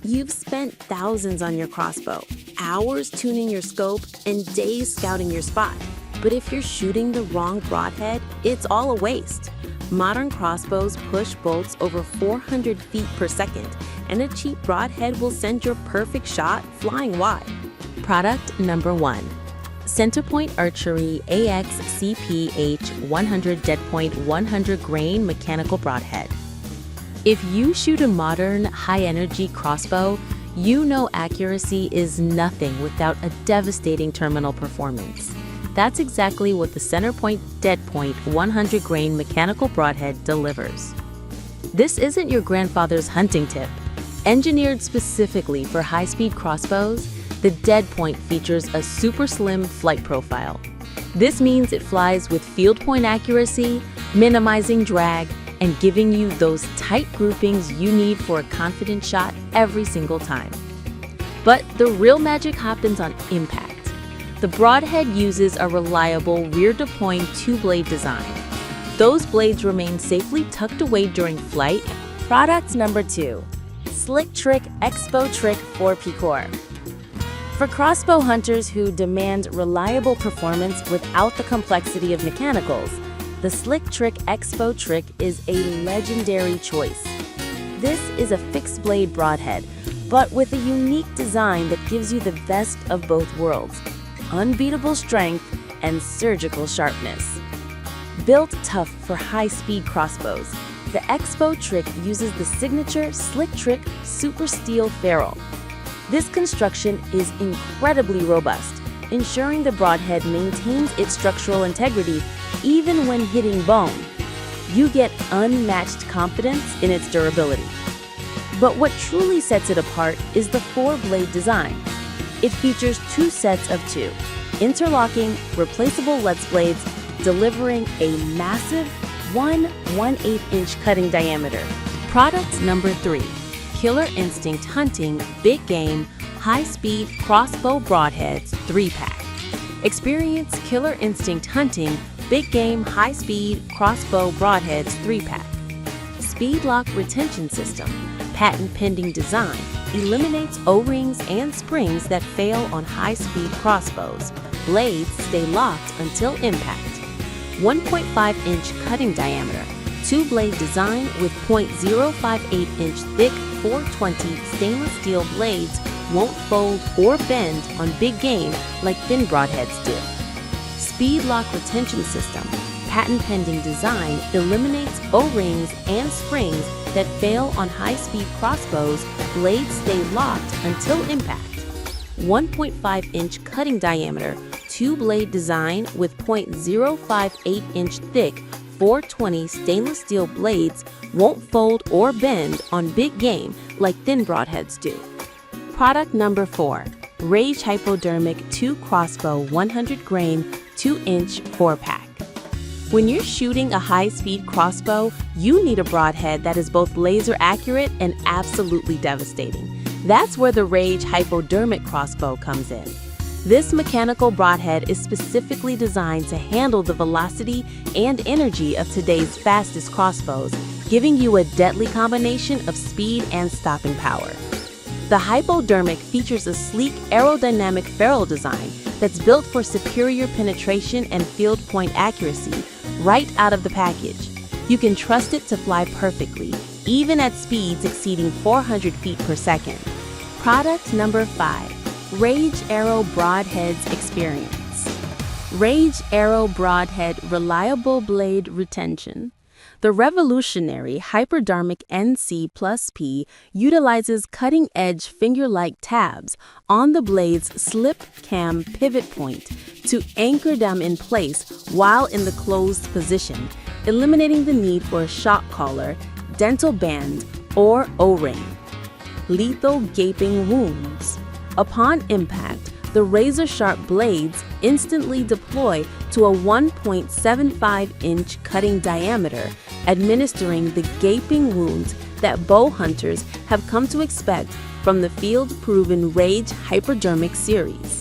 You've spent thousands on your crossbow, hours tuning your scope, and days scouting your spot. But if you're shooting the wrong broadhead, it's all a waste. Modern crossbows push bolts over 400 feet per second, and a cheap broadhead will send your perfect shot flying wide. Product number 1. Centerpoint Archery AX-CP-H 100 Dead Point 100 Grain Mechanical Broadhead. If you shoot a modern, high-energy crossbow, you know accuracy is nothing without a devastating terminal performance. That's exactly what the Centerpoint Dead Point 100 Grain Mechanical Broadhead delivers. This isn't your grandfather's hunting tip. Engineered specifically for high-speed crossbows, the Dead Point features a super slim flight profile. This means it flies with field point accuracy, minimizing drag, and giving you those tight groupings you need for a confident shot every single time. But the real magic happens on impact. The Broadhead uses a reliable rear-deploying two-blade design. Those blades remain safely tucked away during flight. Product number 2. Slick Trick Expo Trick 4 Picore. For crossbow hunters who demand reliable performance without the complexity of mechanicals, the Slick Trick Expo Trick is a legendary choice. This is a fixed-blade broadhead, but with a unique design that gives you the best of both worlds: unbeatable strength and surgical sharpness. Built tough for high-speed crossbows, the Expo Trick uses the signature Slick Trick Super Steel ferrule. This construction is incredibly robust, ensuring the broadhead maintains its structural integrity even when hitting bone. You get unmatched confidence in its durability. But what truly sets it apart is the 4-blade design. It features 2 sets of 2, interlocking, replaceable Let's blades, delivering a massive 1/8-inch cutting diameter. Product number 3. Killer Instinct Hunting Big Game High-Speed Crossbow Broadheads 3-Pack. Experience Killer Instinct Hunting Big Game High-Speed Crossbow Broadheads 3-Pack. Speed Lock Retention System, patent-pending design, eliminates O-rings and springs that fail on high-speed crossbows. Blades stay locked until impact. 1.5-inch cutting diameter, 2-blade design with 0.058-inch thick 420 stainless steel blades won't fold or bend on big game like thin broadheads do. Speed Lock Retention System, patent-pending design, eliminates O-rings and springs that fail on high-speed crossbows. Blades stay locked until impact. 1.5-inch cutting diameter, 2-blade design with 0.058-inch thick 420 stainless steel blades won't fold or bend on big game like thin broadheads do. Product number 4. Rage Hypodermic 2 Crossbow 100 Grain 2-inch 4-Pack. When you're shooting a high-speed crossbow, you need a broadhead that is both laser accurate and absolutely devastating. That's where the Rage Hypodermic crossbow comes in. This mechanical broadhead is specifically designed to handle the velocity and energy of today's fastest crossbows, giving you a deadly combination of speed and stopping power. The Hypodermic features a sleek aerodynamic ferrule design that's built for superior penetration and field point accuracy right out of the package. You can trust it to fly perfectly, even at speeds exceeding 400 feet per second. Product number 5. Rage Arrow Broadheads Experience. Rage Arrow Broadhead Reliable Blade Retention. The revolutionary Hypodermic NC+P utilizes cutting-edge finger-like tabs on the blade's slip cam pivot point to anchor them in place while in the closed position, eliminating the need for a shock collar, dental band, or O-ring. Lethal gaping wounds. Upon impact, the razor-sharp blades instantly deploy to a 1.75-inch cutting diameter, administering the gaping wounds that bow hunters have come to expect from the field-proven Rage Hypodermic series.